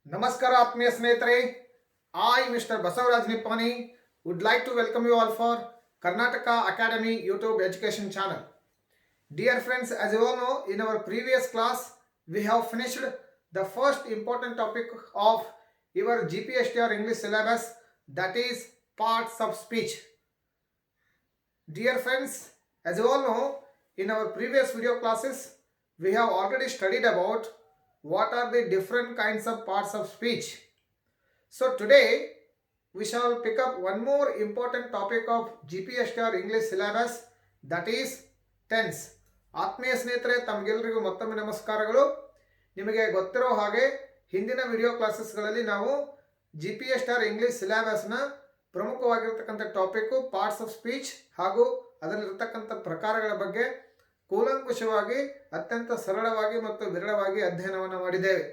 Namaskara Atmiya Snehtare. I, Mr. Basavaraj Nippani, would like to welcome you all for Karnataka Academy YouTube education channel. Dear friends, as you all know, in our previous class, we have finished the first important topic of your GPSTR English syllabus, that is parts of speech. Dear friends, as you all know, in our previous video classes, we have already studied about what are the different kinds of parts of speech. So today we shall pick up one more important topic of GPSTR English syllabus, that is tense. ಆತ್ಮೀಯ ಸ್ನೇಹಿತರೆ, ತಮಗೆಲ್ಲರಿಗೂ ಮತ್ತೊಮ್ಮೆ ನಮಸ್ಕಾರಗಳು. ನಿಮಗೆ ಗೊತ್ತಿರೋ ಹಾಗೆ ಹಿಂದಿನ video ಕ್ಲಾಸಸ್ಗಳಲ್ಲಿ ನಾವು GPSTR ಇಂಗ್ಲಿಷ್ ಸಿಲೆಬಸ್ನ ಪ್ರಮುಖವಾಗಿರ್ತಕ್ಕಂಥ ಟಾಪಿಕ್ಕು ಪಾರ್ಟ್ಸ್ ಆಫ್ ಸ್ಪೀಚ್ ಹಾಗೂ ಅದರಲ್ಲಿರ್ತಕ್ಕಂಥ ಪ್ರಕಾರಗಳ ಬಗ್ಗೆ ಕೂಲಂಕುಷವಾಗಿ ಅತ್ಯಂತ ಸರಳವಾಗಿ ಮತ್ತು ವಿರಳವಾಗಿ ಅಧ್ಯಯನವನ್ನು ಮಾಡಿದ್ದೇವೆ.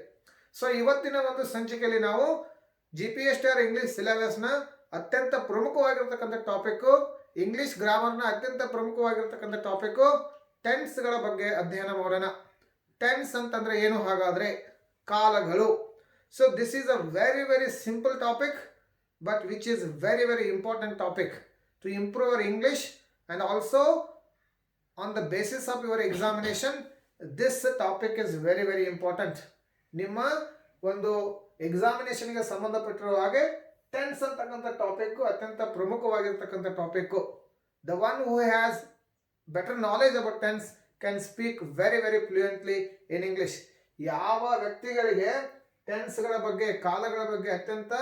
ಸೊ ಇವತ್ತಿನ ಒಂದು ಸಂಚಿಕೆಯಲ್ಲಿ ನಾವು GPSTR ಇಂಗ್ಲಿಷ್ ಸಿಲೆಬಸ್ನ ಅತ್ಯಂತ ಪ್ರಮುಖವಾಗಿರ್ತಕ್ಕಂಥ ಟಾಪಿಕ್ಕು, ಇಂಗ್ಲಿಷ್ ಗ್ರಾಮರ್ನ ಅತ್ಯಂತ ಪ್ರಮುಖವಾಗಿರ್ತಕ್ಕಂಥ ಟಾಪಿಕ್ಕು ಟೆನ್ಸ್ಗಳ ಬಗ್ಗೆ ಅಧ್ಯಯನ ಮಾಡೋಣ. ಟೆನ್ಸ್ ಅಂತಂದರೆ ಏನು? ಹಾಗಾದರೆ ಕಾಲಗಳು. So this is a very very simple topic, but which is very very important topic to improve our English and also on the basis of your examination. This topic is very very important. ನಿಮ್ಮ ಒಂದು ಎಕ್ಸಾಮಿನೇಷನ್ಗೆ ಸಂಬಂಧಪಟ್ಟಿರುವ ಹಾಗೆ tense ಅಂತಕ್ಕಂಥ topic ಅತ್ಯಂತ ಪ್ರಮುಖವಾಗಿರ್ತಕ್ಕಂಥ topic. The one who has better knowledge about tense can speak very very fluently in English. ಯಾವ ವ್ಯಕ್ತಿಗಳಿಗೆ ಟೆನ್ಸ್ಗಳ ಬಗ್ಗೆ, ಕಾಲಗಳ ಬಗ್ಗೆ ಅತ್ಯಂತ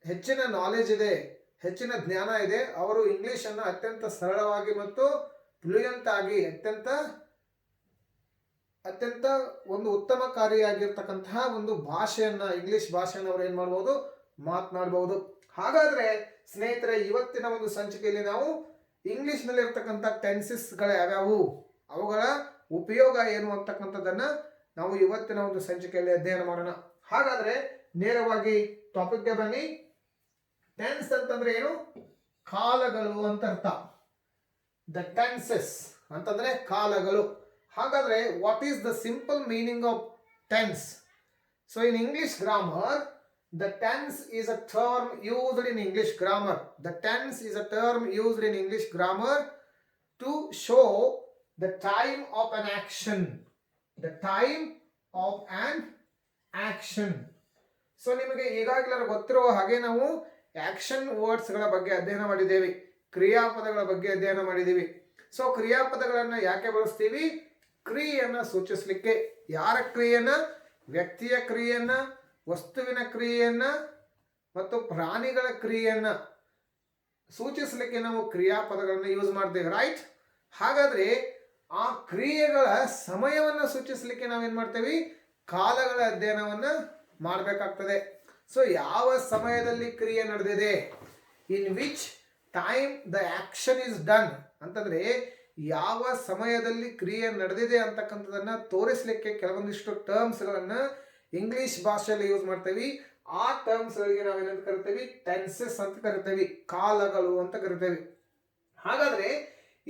ಹೆಚ್ಚಿನ ನಾಲೆಜ್ ಇದೆ, ಹೆಚ್ಚಿನ ಜ್ಞಾನ ಇದೆ, ಅವರು ಇಂಗ್ಲಿಷನ್ನು ಅತ್ಯಂತ ಸರಳವಾಗಿ ಮತ್ತು ಫ್ಲೂಯೆಂಟ್ ಆಗಿ ಅತ್ಯಂತ ಒಂದು ಉತ್ತಮಕಾರಿಯಾಗಿರ್ತಕ್ಕಂತಹ ಒಂದು ಭಾಷೆಯನ್ನು, ಇಂಗ್ಲಿಷ್ ಭಾಷೆಯನ್ನು ಅವರು ಏನು ಮಾಡ್ಬೋದು, ಮಾತನಾಡ್ಬೋದು. ಹಾಗಾದರೆ ಸ್ನೇಹಿತರೆ, ಇವತ್ತಿನ ಒಂದು ಸಂಚಿಕೆಯಲ್ಲಿ ನಾವು ಇಂಗ್ಲಿಷ್ನಲ್ಲಿ ಇರ್ತಕ್ಕಂಥ ಟೆನ್ಸಸ್ಗಳು ಯಾವ್ಯಾವು, ಅವುಗಳ ಉಪಯೋಗ ಏನು ಅಂತಕ್ಕಂಥದ್ದನ್ನು ನಾವು ಇವತ್ತಿನ ಒಂದು ಸಂಚಿಕೆಯಲ್ಲಿ ಅಧ್ಯಯನ ಮಾಡೋಣ. ಹಾಗಾದರೆ ನೇರವಾಗಿ ಟಾಪಿಕ್ಗೆ ಬನ್ನಿ. ಟೆನ್ಸ್ ಅಂತಂದ್ರೆ ಏನು? ಕಾಲಗಳು ಅಂತ ಅರ್ಥ. ದ ಟೆನ್ಸಸ್ ಅಂತಂದ್ರೆ ಕಾಲಗಳು. ಹಾಗಾದರೆ what is the simple meaning of tense? So in English grammar, the tense is a term used in English grammar. The tense is a term used in English grammar to show the time of an action. The time of an action. So ನಿಮಗೆ ಈಗಾಗಲೇ ಗೊತ್ತಿರುವ ಹಾಗೆ ನಾವು action ವರ್ಡ್ಸ್ಗಳ ಬಗ್ಗೆ ಅಧ್ಯಯನ ಮಾಡಿದ್ದೇವೆ, ಕ್ರಿಯಾಪದಗಳ ಬಗ್ಗೆ ಅಧ್ಯಯನ ಮಾಡಿದ್ದೀವಿ. ಸೊ ಕ್ರಿಯಾಪದಗಳನ್ನು ಯಾಕೆ ಬಳಸ್ತೀವಿ? ಕ್ರಿಯೆಯನ್ನು ಸೂಚಿಸಲಿಕ್ಕೆ. ಯಾರ ಕ್ರಿಯೆಯನ್ನು? ವ್ಯಕ್ತಿಯ ಕ್ರಿಯೆಯನ್ನು, ವಸ್ತುವಿನ ಕ್ರಿಯೆಯನ್ನು ಮತ್ತು ಪ್ರಾಣಿಗಳ ಕ್ರಿಯೆಯನ್ನು ಸೂಚಿಸಲಿಕ್ಕೆ ನಾವು ಕ್ರಿಯಾಪದಗಳನ್ನು ಯೂಸ್ ಮಾಡ್ತೇವೆ, ರೈಟ್? ಹಾಗಾದರೆ ಆ ಕ್ರಿಯೆಗಳ ಸಮಯವನ್ನು ಸೂಚಿಸಲಿಕ್ಕೆ ನಾವೇನು ಮಾಡ್ತೇವೆ? ಕಾಲಗಳ ಅಧ್ಯಯನವನ್ನು ಮಾಡಬೇಕಾಗ್ತದೆ. ಸೊ ಯಾವ ಸಮಯದಲ್ಲಿ ಕ್ರಿಯೆ ನಡೆದಿದೆ, in which time the action is done ಅಂತಂದರೆ ಯಾವ ಸಮಯದಲ್ಲಿ ಕ್ರಿಯೆ ನಡೆದಿದೆ ಅಂತಕ್ಕಂಥದ್ದನ್ನು ತೋರಿಸಲಿಕ್ಕೆ ಕೆಲವೊಂದಿಷ್ಟು ಟರ್ಮ್ಸ್ಗಳನ್ನು ಇಂಗ್ಲಿಷ್ ಭಾಷೆಯಲ್ಲಿ ಯೂಸ್ ಮಾಡ್ತೇವೆ. ಆ ಟರ್ಮ್ಸ್ಗಳಿಗೆ ನಾವೇನಂತ ಕರಿತೇವೆ? ಟೆನ್ಸಸ್ ಅಂತ ಕರಿತೇವೆ, ಕಾಲಗಳು ಅಂತ ಕರಿತೇವೆ. ಹಾಗಾದರೆ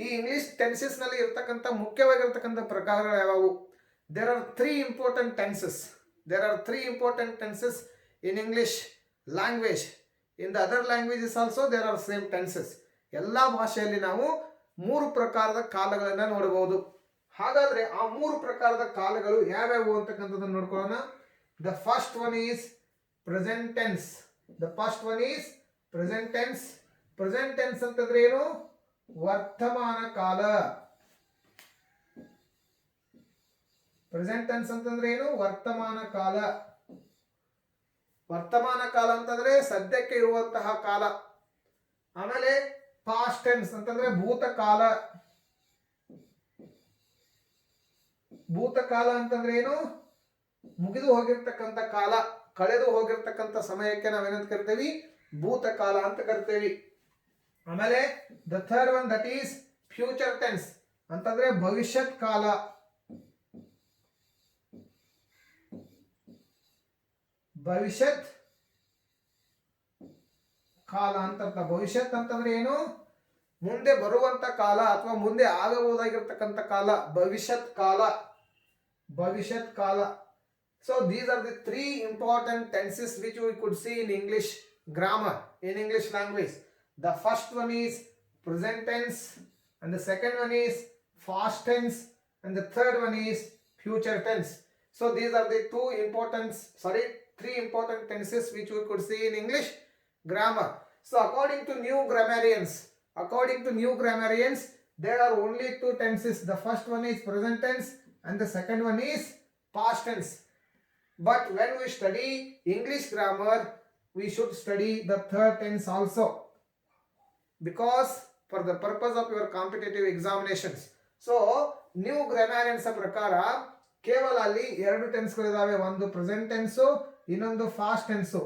ಈ ಇಂಗ್ಲಿಷ್ ಟೆನ್ಸಸ್ನಲ್ಲಿ ಇರ್ತಕ್ಕಂಥ ಮುಖ್ಯವಾಗಿರ್ತಕ್ಕಂಥ ಪ್ರಕಾರಗಳು ಯಾವುವು? There are three important tenses. There are three important tenses in English language. In the other languages also there are same tenses. ಎಲ್ಲ ಭಾಷೆಯಲ್ಲಿ ನಾವು ಮೂರು ಪ್ರಕಾರದ ಕಾಲಗಳನ್ನು ನೋಡಬಹುದು. ಹಾಗಾದರೆ ಆ ಮೂರು ಪ್ರಕಾರದ ಕಾಲಗಳು ಯಾವ್ಯಾವು ಅಂತಕ್ಕಂಥದ್ದನ್ನು ನೋಡ್ಕೊಳ್ಳೋಣ. The first one is present tense. The first one is present tense. Present tense ಅಂತಂದ್ರೆ ಏನು? ವರ್ತಮಾನ ಕಾಲ. Present tense ಅಂತಂದ್ರೆ ಏನು? ವರ್ತಮಾನ ಕಾಲ. ವರ್ತಮಾನ ಕಾಲ ಅಂತಂದ್ರೆ ಸದ್ಯಕ್ಕೆ ಇರುವಂತಹ ಕಾಲ. ಆಮೇಲೆ past tense ಅಂತಂದ್ರೆ ಭೂತಕಾಲ. ಭೂತಕಾಲ ಅಂತಂದ್ರೆ ಏನು? ಮುಗಿದು ಹೋಗಿರ್ತಕ್ಕಂಥ ಕಾಲ, ಕಳೆದು ಹೋಗಿರ್ತಕ್ಕಂಥ ಸಮಯಕ್ಕೆ ನಾವೇನಂತ ಕರಿತೇವೆ? ಭೂತಕಾಲ ಅಂತ ಕರಿತೇವೆ. ಆಮೇಲೆ the third one, that is future tense ಅಂತಂದ್ರೆ ಭವಿಷ್ಯತ್ ಕಾಲ. ಭವಿಷ್ಯತ್ ಕಾಲ ಅಂತ ಅರ್ಥ. ಭವಿಷ್ಯತ್ ಅಂತಂದ್ರೆ ಏನು? ಮುಂದೆ ಬರುವಂತ ಕಾಲ ಅಥವಾ ಮುಂದೆ ಆಗಬಹುದಾಗಿರ್ತಕ್ಕಂಥ ಕಾಲ ಭವಿಷ್ಯತ್ ಕಾಲ. ಭವಿಷ್ಯತ್ ಕಾಲ. So these are the three important tenses which we could see in English grammar, in English language. The first one is present tense, and the second one is past tense, and the third one is future tense. So these are the three important tenses which we could see in English grammar. So according to new grammarians, there are only two tenses. The first one is present tense and the second one is past tense. But when we study English grammar, we should study the third tense also, because for the purpose of your competitive examinations. So new grammarians ಪ್ರಕಾರ ಕೇವಲ ಅಲ್ಲಿ ಎರಡು ಟೆನ್ಸ್ಗಳಿದಾವೆ, ಒಂದು present tens, ಇನ್ನೊಂದು fast tens.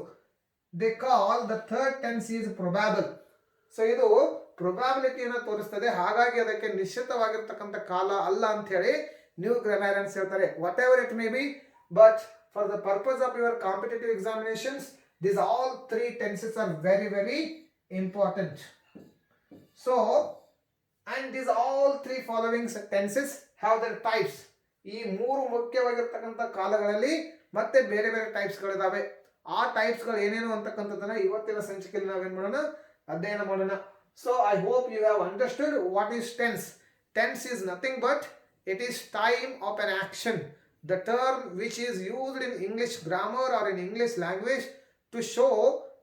They call the third tense is probable. So ಇದು ಪ್ರೊಬ್ಯಾಬಿಲಿಟಿಯನ್ನು ತೋರಿಸ್ತದೆ, ಹಾಗಾಗಿ ಅದಕ್ಕೆ ನಿಶ್ಚಿತವಾಗಿರ್ತಕ್ಕಂಥ ಕಾಲ ಅಲ್ಲ ಅಂತ ಹೇಳಿ ನ್ಯೂ ಗ್ರಾಮರಿಯನ್ಸ್ ಹೇಳ್ತಾರೆ. What ever it may be, but for the purpose of your competitive examinations, these all three tenses are very very important. So and these all three following tenses have their types. ಈ ಮೂರು ಮುಖ್ಯವಾಗಿರ್ತಕ್ಕಂಥ ಕಾಲಗಳಲ್ಲಿ ಮತ್ತೆ ಬೇರೆ ಬೇರೆ types ಗಳಿದಾವೆ. ಆ types ಗಳು ಏನೇನು ಅಂತಕ್ಕಂಥದ್ದನ್ನ ಇವತ್ತಿನ ಸಂಚಿಕೆಯಲ್ಲಿ ನಾವೇನ್ ಮಾಡೋಣ, ಅಧ್ಯಯನ ಮಾಡೋಣ. So I hope you have understood what is tense. Tense is nothing but it is time of an action, the term which is used in English grammar or in English language to show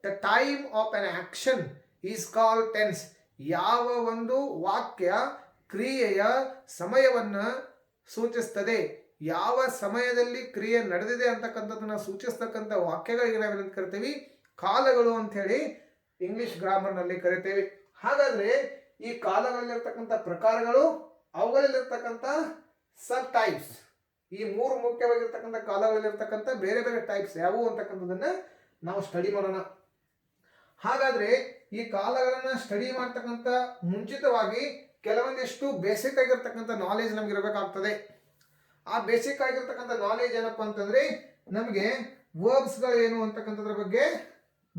the time of an action is called tense. ಯಾವ ಒಂದು ವಾಕ್ಯ ಕ್ರಿಯೆಯ ಸಮಯವನ್ನ ಸೂಚಿಸ್ತದೆ, ಯಾವ ಸಮಯದಲ್ಲಿ ಕ್ರಿಯೆ ನಡೆದಿದೆ ಅಂತಕ್ಕಂಥದ್ದನ್ನ ಸೂಚಿಸ್ತಕ್ಕಂಥ ವಾಕ್ಯಗಳಿಗೆ ನಾವೇನು ಕರಿತೀವಿ, ಕಾಲಗಳು ಅಂತ ಹೇಳಿ ಇಂಗ್ಲಿಷ್ ಗ್ರಾಮರ್ ನಲ್ಲಿ ಕರಿತೇವೆ. ಹಾಗಾದ್ರೆ ಈ ಕಾಲಗಳಲ್ಲಿರ್ತಕ್ಕಂಥ ಪ್ರಕಾರಗಳು, ಅವುಗಳಲ್ಲಿರ್ತಕ್ಕಂಥ ಸಬ್ ಟೈಪ್ಸ್, ಈ ಮೂರು ಮುಖ್ಯವಾಗಿರ್ತಕ್ಕಂಥ ಕಾಲಗಳಲ್ಲಿರ್ತಕ್ಕಂಥ ಬೇರೆ ಬೇರೆ ಟೈಪ್ಸ್ ಯಾವುವು ಅಂತಕ್ಕಂಥದ್ದನ್ನ ನಾವು ಸ್ಟಡಿ ಮಾಡೋಣ. ಹಾಗಾದ್ರೆ ಈ ಕಾಲಗಳನ್ನ ಸ್ಟಡಿ ಮಾಡ್ತಕ್ಕಂಥ ಮುಂಚಿತವಾಗಿ ಕೆಲವೊಂದಿಷ್ಟು ಬೇಸಿಕ್ ಆಗಿರ್ತಕ್ಕಂಥ ನಾಲೆಜ್ ನಮ್ಗೆ ಇರಬೇಕಾಗ್ತದೆ. ಆ ಬೇಸಿಕ್ ಆಗಿರ್ತಕ್ಕಂಥ ನಾಲೆಜ್ ಏನಪ್ಪಾ ಅಂತಂದ್ರೆ, ನಮಗೆ ವರ್ಬ್ಸ್ ಗಳು ಏನು ಅಂತಕ್ಕಂಥದ್ರ ಬಗ್ಗೆ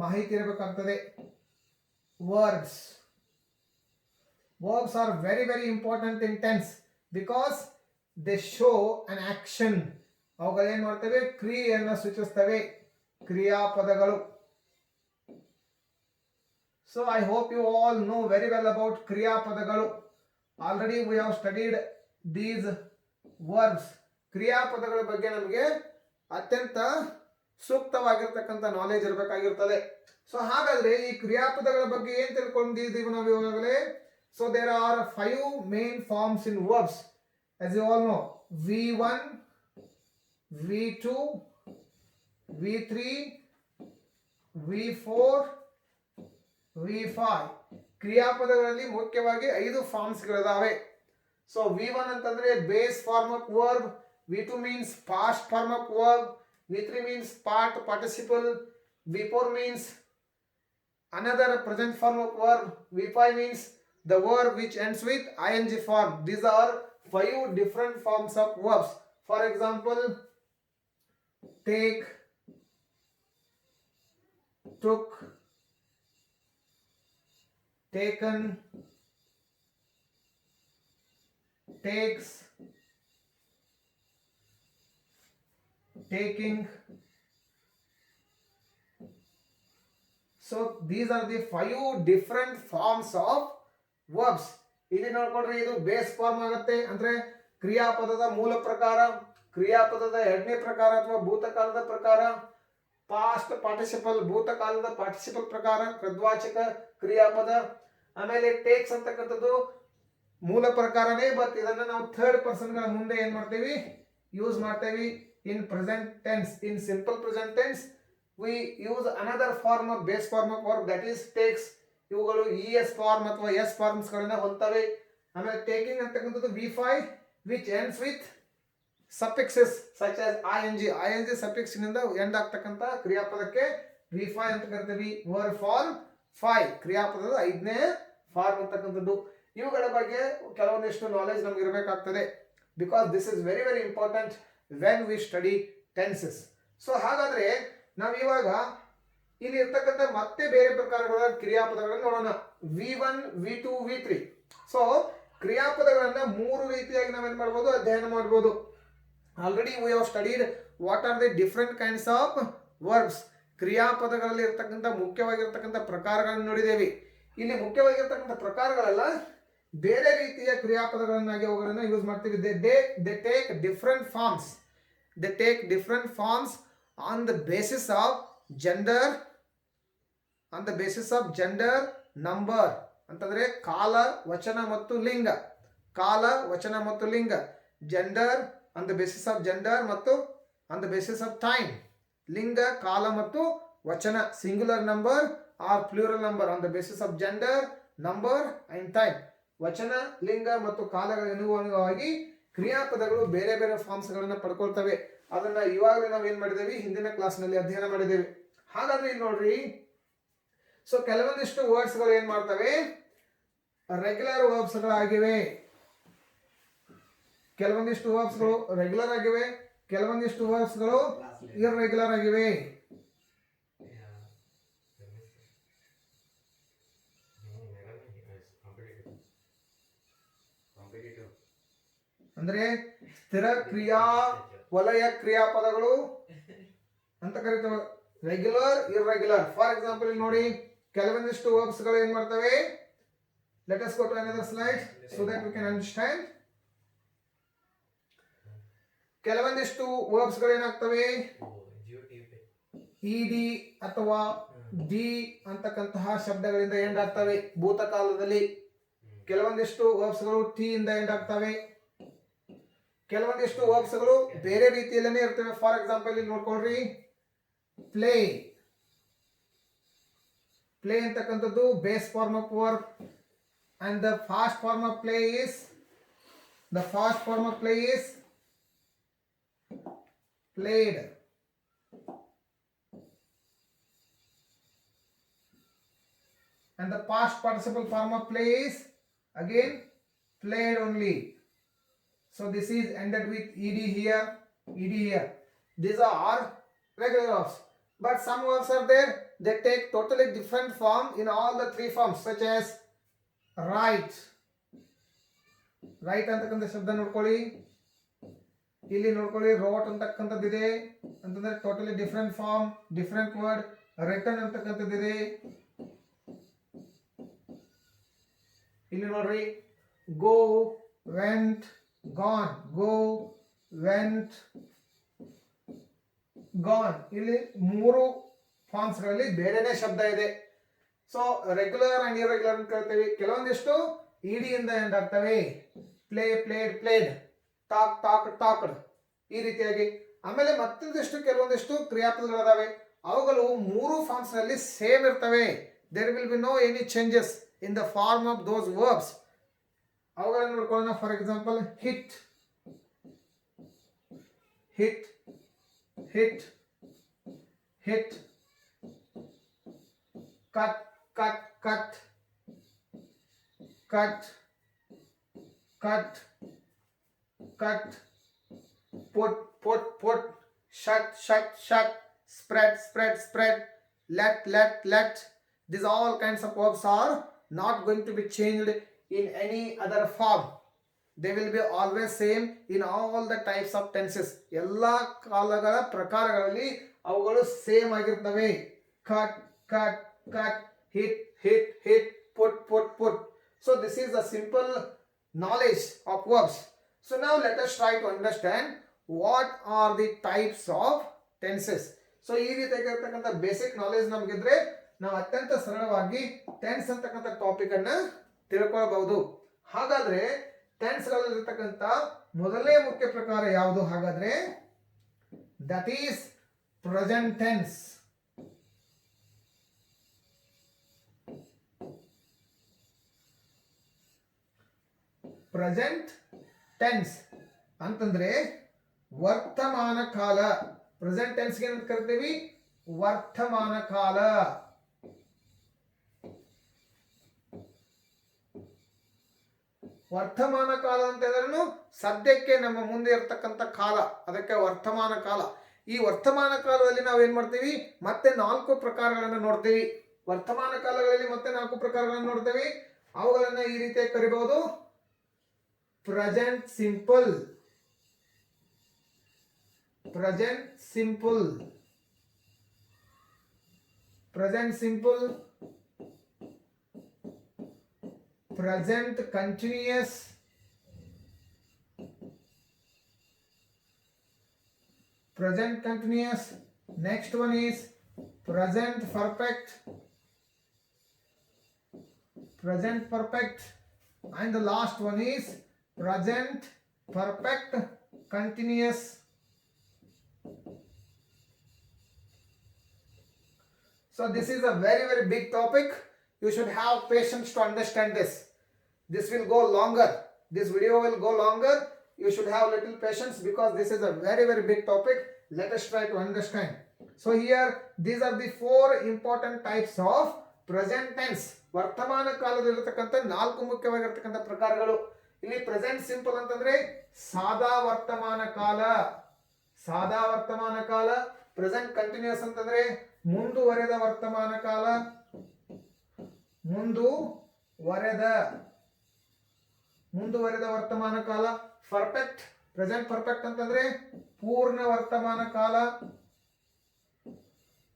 ಮಾಹಿತಿ ಇರಬೇಕಾಗ್ತದೆ. Verbs are very very important in tense because they show an action. ಅವುಗಳು ಏನ್ ಮಾಡ್ತವೆ, ಕ್ರಿಯೆಯನ್ನು ಸೂಚಿಸ್ತವೆ, ಕ್ರಿಯಾಪದಗಳು. So I hope you all know very well about ಕ್ರಿಯಾಪದಗಳು. Already we have studied these verbs. ಕ್ರಿಯಾಪದಗಳ ಬಗ್ಗೆ ನಮಗೆ ಅತ್ಯಂತ ಸೂಕ್ತವಾಗಿರ್ತಕ್ಕಂಥ ನಾಲೆಜ್ ಇರಬೇಕಾಗಿರ್ತದೆ. ಸೊ ಹಾಗಾದ್ರೆ ಈ ಕ್ರಿಯಾಪದಗಳ ಬಗ್ಗೆ ಏನ್ ತಿಳ್ಕೊಂಡಿದ್ದೀವಿ ನಾವು ಇವಾಗಲೇ. So there are 5 main forms in verbs, as you all know: V1, V2, V3, V4, V5. ಕ್ರಿಯಾಪದಗಳಲ್ಲಿ ಮುಖ್ಯವಾಗಿ 5 ಫಾರ್ಮ್ಸ್ ಗಳಿದಾವೆ. ಸೊ V1 ಅಂತಂದ್ರೆ base form of verb, V2 means past form of verb, V3 means participle, V4 means another present form of verb, V5 means the verb which ends with ing form. These are 5 different forms of verbs. For example, take, took, taken, takes, taking. So these are the 5 different forms of verbs. ಇಲ್ಲಿ ನೋಡ್ಕೊಡ್ರಿ, ಇದು base form ಆಗುತ್ತೆ. ಅಂದ್ರೆ ಕ್ರಿಯಾಪದದ ಮೂಲ ಪ್ರಕಾರ, ಕ್ರಿಯಾಪದದ ಎರಡನೇ ಪ್ರಕಾರ ಅಥವಾ ಭೂತಕಾಲದ ಪ್ರಕಾರ, ಪಾಸ್ಟ್ ಪಾರ್ಟಿಸಿಪಲ್ ಭೂತಕಾಲದ ಪಾರ್ಟಿಸಿಪಲ್ ಪ್ರಕಾರ, ಕೃದ್ವಾಚಕ ಕ್ರಿಯಾಪದ. ಆಮೇಲೆ ಟೇಕ್ಸ್ ಅಂತಕ್ಕಂಥದ್ದು ಮೂಲ ಪ್ರಕಾರನೇ, ಬಟ್ ಇದನ್ನ ನಾವು ಥರ್ಡ್ ಪರ್ಸನ್ ಗಳ ಮುಂದೆ ಏನ್ ಮಾಡ್ತೀವಿ, ಯೂಸ್ ಮಾಡ್ತೇವೆ. In present tense, in simple present tense we use another form of base form of verb, that is takes. ಇವುಗಳು es ಫಾರ್ಮ್ ಅಥವಾ s ಫಾರ್ಮ್ಸ್ ಗಳನ್ನ ಹೊಂದವೆ. ಆಮೇಲೆ ಟೇಕಿಂಗ್ ಅಂತಕ್ಕಂಥದ್ದು V5 which ends with suffixes such as ing suffix ನಿಂದ end ಆಗ್ತಕ್ಕಂಥ ಕ್ರಿಯಾಪದಕ್ಕೆ V5 ಅಂತ ಕರಿತೀವಿ. Verb form 5, ಕ್ರಿಯಾಪದದ 5ನೇ ಫಾರ್ಮ್ ಅಂತಕ್ಕಂಥದ್ದು. ಇವುಗಳ ಬಗ್ಗೆ ಕೆಲವೊಂದಿಷ್ಟು ನಾಲೆಜ್ ನಮ್ಗೆ ಇರಬೇಕಾಗ್ತದೆ, because this is very very important when we study tenses. So ಹಾಗಾದ್ರೆ ನಾವು ಇವಾಗ ಇಲ್ಲಿ ಇರ್ತಕ್ಕಂಥ ಮತ್ತೆ ಬೇರೆ ಪ್ರಕಾರಗಳ ಕ್ರಿಯಾಪದಗಳನ್ನು ನೋಡೋಣ. V1, V2, V3. ಸೊ ಕ್ರಿಯಾಪದಗಳನ್ನ 3 ರೀತಿಯಾಗಿ ನಾವೇನ್ ಮಾಡ್ಬೋದು, ಅಧ್ಯಯನ ಮಾಡ್ಬೋದು. Already we have studied what are the different kinds of verbs, ಕ್ರಿಯಾಪದಗಳಲ್ಲಿ ಇರ್ತಕ್ಕಂಥ ಮುಖ್ಯವಾಗಿರ್ತಕ್ಕಂಥ ಪ್ರಕಾರಗಳನ್ನು ನೋಡಿದ್ದೇವೆ. ಇಲ್ಲಿ ಮುಖ್ಯವಾಗಿರ್ತಕ್ಕಂಥ ಪ್ರಕಾರಗಳೆಲ್ಲ ಬೇರೆ ರೀತಿಯ ಕ್ರಿಯಾಪದಗಳನ್ನಾಗಿ ಅವುಗಳನ್ನು ಯೂಸ್ ಮಾಡ್ತೀವಿ. They take different forms, they take different forms on the basis of gender, on the basis of gender, number ಅಂತಂದ್ರೆ ಕಾಲ, ವಚನ ಮತ್ತು ಲಿಂಗ. ಕಾಲ, ವಚನ ಮತ್ತು ಲಿಂಗ. Gender on the basis of gender ಮತ್ತು on the basis of time. ಲಿಂಗ, ಕಾಲ ಮತ್ತು ವಚನ. Singular number or plural number on the basis of gender, number and time. ವಚನ, ಲಿಂಗ ಮತ್ತು ಕಾಲಗಳ ಅನುಗುಣವಾಗಿ ಕ್ರಿಯಾಪದಗಳು ಬೇರೆ ಬೇರೆ ಫಾರ್ಮ್ಸ್ ಗಳನ್ನ ಪಡ್ಕೊಳ್ತವೆ. ಅದನ್ನ ಇವಾಗಲೇ ನಾವು ಏನ್ ಮಾಡಿದೇವಿ, ಹಿಂದಿನ ಕ್ಲಾಸ್ ನಲ್ಲಿ ಅಧ್ಯಯನ ಮಾಡಿದ್ದೇವೆ. ಹಾಗಾದ್ರೆ ಇಲ್ಲಿ ನೋಡ್ರಿ, ಸೊ ಕೆಲವೊಂದಿಷ್ಟು ವರ್ಡ್ಸ್ ಗಳು ಏನ್ ಮಾಡ್ತವೆ, ರೆಗ್ಯುಲರ್ ವರ್ಬ್ಸ್ ಗಳಾಗಿವೆ. ಕೆಲವೊಂದಿಷ್ಟು ವರ್ಬ್ಸ್ ಗಳು ರೆಗ್ಯುಲರ್ ಆಗಿವೆ, ಕೆಲವೊಂದಿಷ್ಟು ವರ್ಬ್ಸ್ ಗಳು ಇರ್ರೆಗ್ಯುಲರ್ ಆಗಿವೆ. ಅಂದ್ರೆ ಸ್ಥಿರ ಕ್ರಿಯಾ ವಲಯ ಕ್ರಿಯಾಪದಗಳು ಅಂತ ಕರಿತೇವೆ, ರೆಗ್ಯುಲರ್, ಇರ್ರೆಗ್ಯುಲರ್. ಫಾರ್ ಎಕ್ಸಾಂಪಲ್ ಇಲ್ಲಿ ನೋಡಿ, ಕೆಲವೊಂದಿಷ್ಟು ವರ್ಬ್ಸ್ ಗಳು ಏನ್ ಮಾಡ್ತವೆ. Let us go to another slide so that we can understand. ಕೆಲವೊಂದಿಷ್ಟು ವರ್ಬ್ಸ್ ಗಳು ಏನಾಗ್ತವೆ, ಇಡಿ ಅಥವಾ ಡಿ ಅಂತಕ್ಕಂತಹ ಶಬ್ದಗಳಿಂದ ಎಂಡ್ ಆಗ್ತವೆ ಭೂತಕಾಲದಲ್ಲಿ. ಕೆಲವೊಂದಿಷ್ಟು ವರ್ಬ್ಸ್ ಗಳು ಟಿ ಇಂದ ಎಂಡ್ ಆಗ್ತವೆ. ಕೆಲವೊಂದಿಷ್ಟು ವರ್ಬ್ಸ್ ಗಳು ಬೇರೆ ರೀತಿಯಲ್ಲೇ ಇರ್ತವೆ. ಫಾರ್ ಎಕ್ಸಾಂಪಲ್ ಇಲ್ಲಿ ನೋಡ್ಕೊಳ್ರಿ, ಪ್ಲೇ. ಪ್ಲೇ ಅಂತಕ್ಕಂಥದ್ದು base form of verb and the fast form of play is played. And the past participle form of play is again played only. So this is ended with ed here, ed here. These are regular verbs, but some verbs are there, they take totally different form in all the three forms, such as write. Write ಅಂತಕ್ಕಂಥ ಶಬ್ದ ನೋಡ್ಕೊಳ್ಳಿ, ಇಲ್ಲಿ ನೋಡ್ಕೊಳ್ಳಿ, wrote ಅಂತಕ್ಕಂಥದ್ದಿದೆ ಅಂತಂದ್ರೆ totally different form, different word. Written ಅಂತಕ್ಕಂಥದ್ದಿದೆ. ಇಲ್ಲಿ ನೋಡ್ರಿ, go, went, gone. Go, went, gone. ಇಲ್ಲಿ ಮೂರು ಫಾರ್ಮ್ಸ್ ಗಳಲ್ಲಿ ಬೇರೆನೆ ಶಬ್ದ ಇದೆ. ಸೊ ರೆಗ್ಯುಲರ್ ಅಂಡ್ ಇರ್ರೆಗ್ಯುಲರ್ ಅಂತ ಹೇಳ್ತೇವೆ. ಕೆಲವೊಂದಿಷ್ಟು ಇಡಿ ಇಂದ ಎಂಡ್ ಆಗ್ತವೆ, play, played, played, talk, talk, talked, ಈ ರೀತಿಯಾಗಿ. ಆಮೇಲೆ ಮತ್ತೊಂದಿಷ್ಟು ಕೆಲವೊಂದಿಷ್ಟು ಕ್ರಿಯಾಪದಗಳಿದಾವೆ, ಅವುಗಳು ಮೂರು ಫಾರ್ಮ್ಸ್ ನಲ್ಲಿ ಸೇಮ್ ಇರ್ತವೆ. There will be no any changes in the form of those verbs. ಅವುಗಳನ್ನು ನೋಡ್ಕೊಳ್ಳೋಣ. For example, hit, hit, hit, hit. Cut, cut, cut, cut, cut, cut, put, put, put, shut, shut, shut, spread, spread, spread, let, let, let. These all kinds of verbs are not going to be changed in any other form. They will be always same in all the types of tenses. ಎಲ್ಲಾ ಕಾಲಗಳ ಪ್ರಕಾರಗಳಲ್ಲಿ ಅವುಗಳು same ಆಗಿರ್ತವೆ. cut, cut, cut, hit, hit, hit, put, put, put. So this is a simple knowledge of verbs. So now let us try to understand what are the types of tenses. So ಈ ರೀತಿಯಾಗಿರ್ತಕ್ಕಂಥ basic knowledge ನಮಗಿದ್ರೆ ನಾವು ಅತ್ಯಂತ ಸರಳವಾಗಿ tense ಅಂತಕ್ಕಂಥ topic ಅನ್ನ ತಿಳ್ಕೊಳ್ಬಹುದು. ಹಾಗಾದ್ರೆ tense ಗಳಲ್ಲಿರ್ತಕ್ಕಂಥ ಮೊದಲನೇ ಮುಖ್ಯ ಪ್ರಕಾರ ಯಾವುದು? ಹಾಗಾದ್ರೆ that is present tense. Present tense ಅಂತಂದ್ರೆ ವರ್ತಮಾನ ಕಾಲ. ಪ್ರೆಸೆಂಟ್ ಟೆನ್ಸ್ ಗೆ ಏನಂತ ಕರಿತೀವಿ? ವರ್ತಮಾನ ಕಾಲ. ವರ್ತಮಾನ ಕಾಲ ಅಂತ ಹೇಳಿದ್ರೂ ಸದ್ಯಕ್ಕೆ ನಮ್ಮ ಮುಂದೆ ಇರತಕ್ಕಂಥ ಕಾಲ, ಅದಕ್ಕೆ ವರ್ತಮಾನ ಕಾಲ. ಈ ವರ್ತಮಾನ ಕಾಲದಲ್ಲಿ ನಾವು ಏನ್ ಮಾಡ್ತೀವಿ? ಮತ್ತೆ 4 ಪ್ರಕಾರಗಳನ್ನು ನೋಡ್ತೀವಿ. ವರ್ತಮಾನ ಕಾಲಗಳಲ್ಲಿ ಮತ್ತೆ 4 ಪ್ರಕಾರಗಳನ್ನು ನೋಡ್ತೀವಿ. ಅವುಗಳನ್ನ ಈ ರೀತಿಯಾಗಿ ಕರಿಬಹುದು: present simple, present simple, present simple, present continuous, present continuous. Next one is present perfect, present perfect, and the last one is present perfect continuous. So this is a very very big topic. You should have patience to understand this. This will go longer, this video will go longer. You should have little patience because this is a very very big topic. Let us try to understand. So here these are the four important types of present tense. ವರ್ತಮಾನ ಕಾಲದಲ್ಲಿರತಕ್ಕಂಥ ನಾಲ್ಕು ಮುಖ್ಯವಾಗಿರತಕ್ಕಂಥ ಪ್ರಕಾರಗಳು. ಇಲ್ಲಿ present simple ಅಂತಂದ್ರೆ ಸಾದಾ ವರ್ತಮಾನ ಕಾಲ, ಸಾದಾ ವರ್ತಮಾನ ಕಾಲ. ಪ್ರೆಸೆಂಟ್ ಕಂಟಿನ್ಯೂಸ್ ಅಂತಂದ್ರೆ ಮುಂದುವರೆದ ವರ್ತಮಾನ ಕಾಲ, ಮುಂದುವರೆದ ವರ್ತಮಾನ ಕಾಲ. ಪರ್ಫೆಕ್ಟ್, ಪ್ರೆಸೆಂಟ್ ಪರ್ಫೆಕ್ಟ್ ಅಂತಂದ್ರೆ ಪೂರ್ಣ ವರ್ತಮಾನ ಕಾಲ,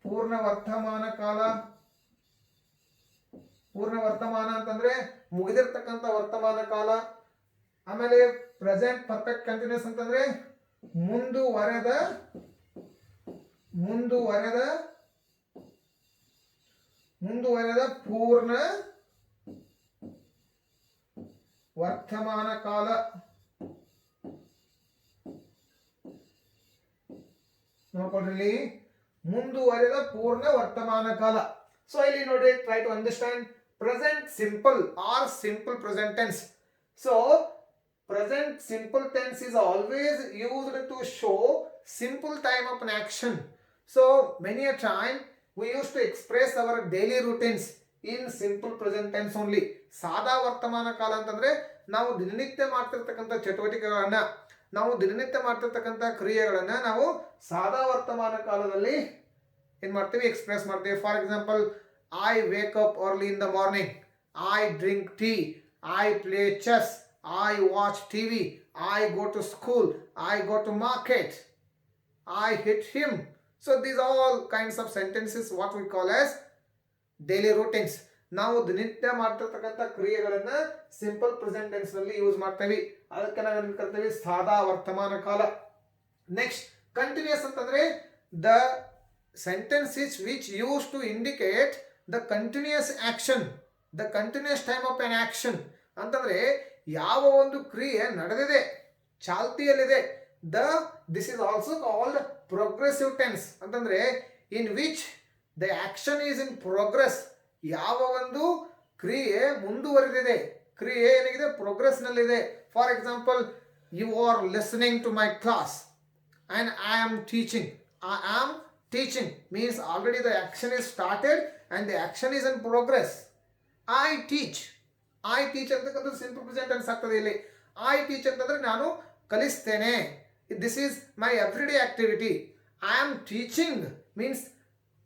ಪೂರ್ಣ ವರ್ತಮಾನ ಕಾಲ. ಪೂರ್ಣ ವರ್ತಮಾನ ಅಂತಂದ್ರೆ ಮುಗಿದಿರ್ತಕ್ಕಂಥ ವರ್ತಮಾನ ಕಾಲ. ಆಮೇಲೆ ಪ್ರೆಸೆಂಟ್ ಪರ್ಫೆಕ್ಟ್ ಕಂಟಿನ್ಯೂಸ್ ಅಂತಂದ್ರೆ ಮುಂದುವರೆದ ಪೂರ್ಣ ವರ್ತಮಾನ ಕಾಲ. ನೋಡ್ಕೊಡ್ರಿ, ಮುಂದುವರೆದ ಪೂರ್ಣ ವರ್ತಮಾನ ಕಾಲ. ಸೊ ಇಲ್ಲಿ ನೋಡ್ರಿ, try to understand present simple or simple present tense. So present simple tense is always used to show simple time of an action. So many a time we used to express our daily routines in simple present tense only. ಸಾದಾ ವರ್ತಮಾನ ಕಾಲ ಅಂತಂದ್ರೆ ನಾವು ದಿನನಿತ್ಯ ಮಾಡ್ತಿರ್ತಕ್ಕಂಥ ಚಟುವಟಿಕೆಗಳನ್ನ, ನಾವು ದಿನನಿತ್ಯ ಮಾಡ್ತಿರ್ತಕ್ಕಂಥ ಕ್ರಿಯೆಗಳನ್ನ ನಾವು ಸಾದಾ ವರ್ತಮಾನ ಕಾಲದಲ್ಲಿ ಏನ್ ಮಾಡ್ತೀವಿ, ಎಕ್ಸ್ಪ್ರೆಸ್ ಮಾಡ್ತೀವಿ. For example, I wake up early in the morning, I drink tea, I play chess, I watch TV, I go to school, I go to market, I hit him. So these are all kinds of sentences what we call as daily routines. ನಾವು ದಿನನಿತ್ಯ ಮಾಡ್ತಿರ್ತಕ್ಕಂಥ ಕ್ರಿಯೆಗಳನ್ನ simple present tense ನಲ್ಲಿ use ಮಾಡ್ತೀವಿ. ಅದಕ್ಕೆ ನಾವು ಏನ್ ಕರಿತೀವಿ, ಸಾದಾ ವರ್ತಮಾನ ಕಾಲ. ನೆಕ್ಸ್ಟ್ ಕಂಟಿನ್ಯೂಸ್ ಅಂತಂದ್ರೆ the sentences which used to indicate the continuous action, the continuous time of an action. ಅಂತಂದ್ರೆ ಯಾವ ಒಂದು ಕ್ರಿಯೆ ನಡೆದಿದೆ, ಚಾಲ್ತಿಯಲ್ಲಿದೆ. This is also called progressive tense. ಅಂತಂದ್ರೆ in which the action is in progress. ಯಾವ ಒಂದು ಕ್ರಿಯೆ ಮುಂದುವರೆದಿದೆ, ಕ್ರಿಯೆ ಏನಾಗಿದೆ, ಪ್ರೋಗ್ರೆಸ್ ನಲ್ಲಿದೆ. For example, you are listening to my class and I am teaching. I am teaching means already the action is started and the action is in progress. I teach ಅಂತಕ್ಕಂಥ simple present tense ಆಗ್ತದೆ ಇಲ್ಲಿ. I teach ಅಂತಂದ್ರೆ ನಾನು ಕಲಿಸ್ತೇನೆ. This is my everyday activity. I am teaching means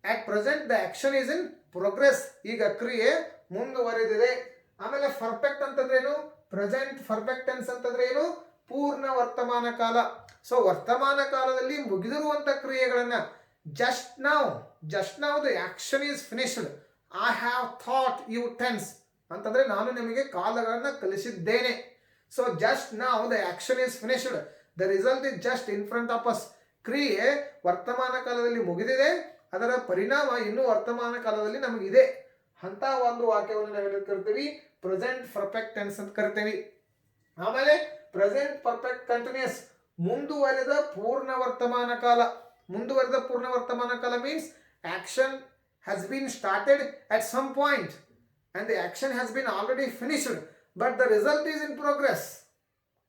at present the action is in progress. ಈಗ ಕ್ರಿಯೆ ಮುಂದುವರೆದಿದೆ. ಆಮೇಲೆ perfect ಅಂತಂದ್ರೆ ಏನು, ಪ್ರೆಸೆಂಟ್ ಪರ್ಫೆಕ್ಟ್ ಟೆನ್ಸ್ ಅಂತಂದ್ರೆ ಏನು, ಪೂರ್ಣ ವರ್ತಮಾನ ಕಾಲ. ಸೊ ವರ್ತಮಾನ ಕಾಲದಲ್ಲಿ ಮುಗಿದಿರುವಂತ ಕ್ರಿಯೆಗಳನ್ನ just now the action is finished. I have taught you tense ಅಂತಂದ್ರೆ ನಾನು ನಿಮಗೆ ಕಾಲಗಳನ್ನ ಕಲಿಸಿದ್ದೇನೆ. So just now the action is finished. The result is just in front of us. ಕ್ರಿಯೆ ವರ್ತಮಾನ ಕಾಲದಲ್ಲಿ ಮುಗಿದಿದೆ, ಅದರ ಪರಿಣಾಮ ಇನ್ನು ವರ್ತಮಾನ ಕಾಲದಲ್ಲಿ ನಮಗಿದೆ ಅಂತ ಒಂದು ವಾಕ್ಯವನ್ನು ನಾವು ಕರಿತೀವಿ ಪ್ರೆಸೆಂಟ್ ಪರ್ಫೆಕ್ಟ್ ಟೆನ್ಸ್ ಅಂತ ಕರಿತೀವಿ. ಆಮೇಲೆ ಪ್ರೆಸೆಂಟ್ ಪರ್ಫೆಕ್ಟ್ ಕಂಟಿನ್ಯೂಸ್, ಮುಂದುವರೆದ ಪೂರ್ಣ ವರ್ತಮಾನ ಕಾಲ. ಮುಂದುವರೆದ ಪೂರ್ಣ ವರ್ತಮಾನ ಕಾಲ means action has been started at some point and the action has been already finished but the result is in progress.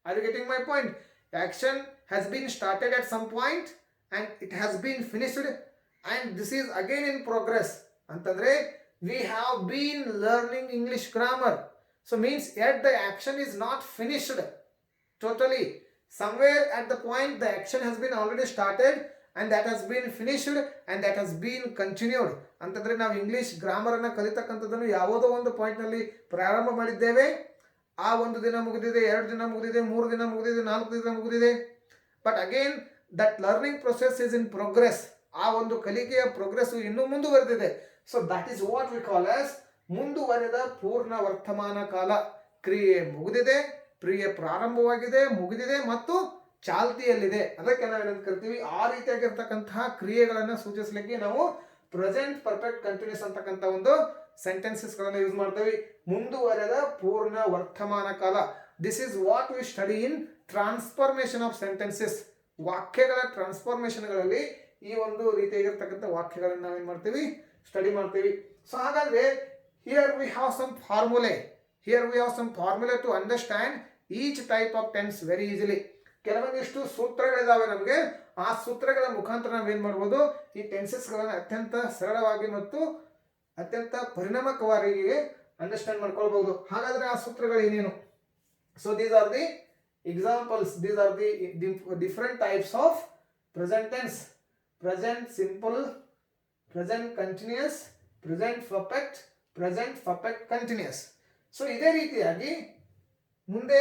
Are you getting my point? Action has been started at some point and it has been finished and this is again in progress. Antandre we have been learning English grammar. So means yet the action is not finished totally. Somewhere at the point the action has been already started and that has been finished and that has been continued. ಅಂತಂದ್ರೆ ನಾವು English grammar ಅನ್ನ ಕಲಿತಕ್ಕಂಥದ್ದನ್ನು ಯಾವುದೋ ಒಂದು point ನಲ್ಲಿ ಪ್ರಾರಂಭ ಮಾಡಿದ್ದೇವೆ, ಆ ಒಂದು ದಿನ ಮುಗಿದಿದೆ, 2 ದಿನ ಮುಗಿದಿದೆ, 3 ದಿನ ಮುಗಿದಿದೆ, 4 ದಿನ ಮುಗಿದಿದೆ, but again that learning process is in progress. ಆ ಒಂದು ಕಲಿಕೆಯ ಪ್ರೋಗ್ರೆಸ್ ಇನ್ನೂ ಮುಂದುವರೆದಿದೆ. So that is what we call as ಮುಂದುವರೆದ ಪೂರ್ಣ ವರ್ತಮಾನ ಕಾಲ. ಕ್ರಿಯೆ ಮುಗಿದಿದೆ, ಕ್ರಿಯೆ ಪ್ರಾರಂಭವಾಗಿದೆ, ಮುಗಿದಿದೆ ಮತ್ತು ಚಾಲ್ತಿಯಲ್ಲಿದೆ. ಅದಕ್ಕೆ ನಾವೇನಂತ ಕರಿತೀವಿ, ಆ ರೀತಿಯಾಗಿರ್ತಕ್ಕಂತಹ ಕ್ರಿಯೆಗಳನ್ನು ಸೂಚಿಸಲಿಕ್ಕೆ ನಾವು ಪ್ರೆಸೆಂಟ್ ಪರ್ಫೆಕ್ಟ್ ಕಂಟಿನ್ಯೂಸ್ ಅಂತಕ್ಕಂಥ ಒಂದು ಸೆಂಟೆನ್ಸಸ್ ಗಳನ್ನು ಯೂಸ್ ಮಾಡ್ತೀವಿ. ಮುಂದುವರೆದ ಪೂರ್ಣ ವರ್ತಮಾನ ಕಾಲ. This is what we study in transformation of sentences. ವಾಕ್ಯಗಳ ಟ್ರಾನ್ಸ್ಫಾರ್ಮೇಶನ್ಗಳಲ್ಲಿ ಈ ಒಂದು ರೀತಿಯಾಗಿರ್ತಕ್ಕಂಥ ವಾಕ್ಯಗಳನ್ನು ನಾವೇನ್ ಮಾಡ್ತೀವಿ, ಸ್ಟಡಿ ಮಾಡ್ತೀವಿ. ಸೊ ಹಾಗಾದ್ರೆ here we have some formulae. Here we have some formulae to understand each type of tense very easily. ಕೆಲವೊಂದಿಷ್ಟು ಸೂತ್ರಗಳಿದಾವೆ ನಮಗೆ. ಆ ಸೂತ್ರಗಳ ಮುಖಾಂತರ ನಾವೇನ್ ಮಾಡ್ಬೋದು, ಈ ಟೆನ್ಸಸ್ಗಳನ್ನು ಅತ್ಯಂತ ಸರಳವಾಗಿ ಮತ್ತು ಅತ್ಯಂತ ಪರಿಣಾಮಕಾರಿ ಅಂಡರ್ಸ್ಟ್ಯಾಂಡ್ ಮಾಡ್ಕೊಳ್ಬಹುದು. ಹಾಗಾದ್ರೆ ಆ ಸೂತ್ರಗಳು ಏನೇನು? So these are the examples. These are the different types of present tense. Present simple, present continuous, present perfect, present perfect continuous. So ಇದೇ ರೀತಿಯಾಗಿ ಮುಂದೆ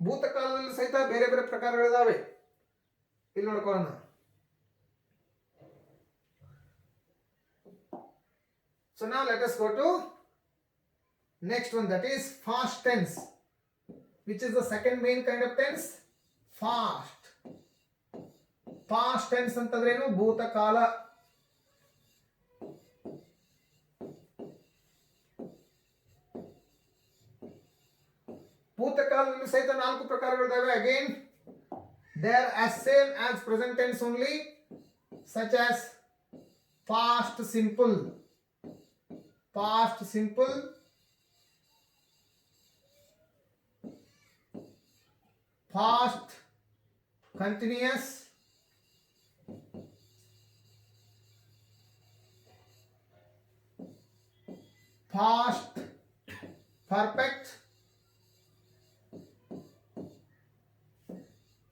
ಭೂತಕಾಲದಲ್ಲಿ ಸಹಿತ ಬೇರೆ ಬೇರೆ ಪ್ರಕಾರಗಳಿದಾವೆ. ಇಲ್ಲಿ ನೋಡ್ಕೊಳ್ಳೋಣ. So now let us go to next one, that is fast tense, which is the second main kind of tense. Fast. Past tense ಅಂತಂದ್ರೇನು? ಭೂತಕಾಲ. ಭೂತಕಾಲದಲ್ಲಿ ಸಹಿತ 4 ಪ್ರಕಾರಗಳಿದಾವೆ. Again they are as same as present tense only, such as past simple, past simple, past continuous, past perfect,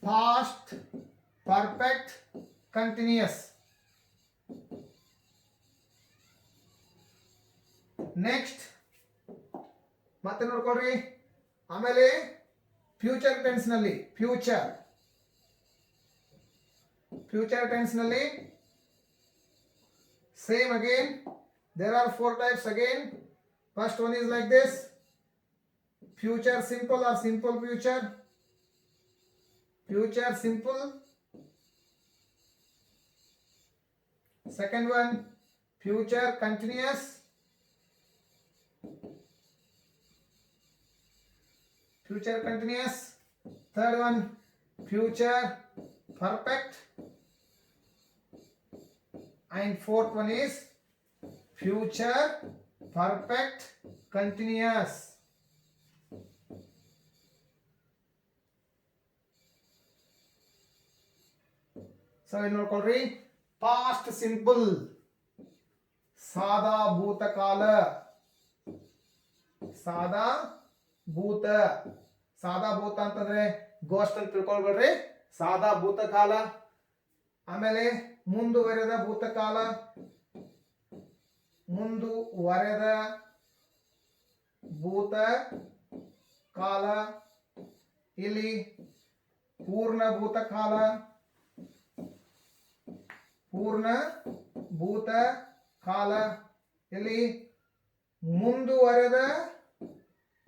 past perfect continuous. Next ಮತ್ತೆ ನೋಡ್ಕೊಳ್ರಿ. ಆಮೇಲೆ future tense ನಲ್ಲಿ, future tense ನಲ್ಲಿ same again there are 4 types again. First one is like this: future simple or simple future, future simple. Second one, future continuous. Future continuous. Third one, future perfect. And fourth one is future perfect continuous. So ಏನು ನೋಡ್ಕೊಳ್ರಿ, past simple ಸಾದಾ ಭೂತಕಾಲ. ಸಾದಾ ಭೂತ, ಸಾದಾ ಭೂತ ಅಂತಂದ್ರೆ ghost ಅಂತ ತಿಳ್ಕೊಳ್ಬೇಡ್ರಿ, ಸಾದಾ ಭೂತಕಾಲ. ಆಮೇಲೆ ಮುಂದುವರೆದ ಭೂತಕಾಲ, ಮುಂದುವರೆದ ಭೂತ ಕಾಲ. ಇಲ್ಲಿ ಪೂರ್ಣ ಭೂತಕಾಲ, ಪೂರ್ಣ ಭೂತ ಕಾಲ. ಇಲ್ಲಿ ಮುಂದುವರೆದ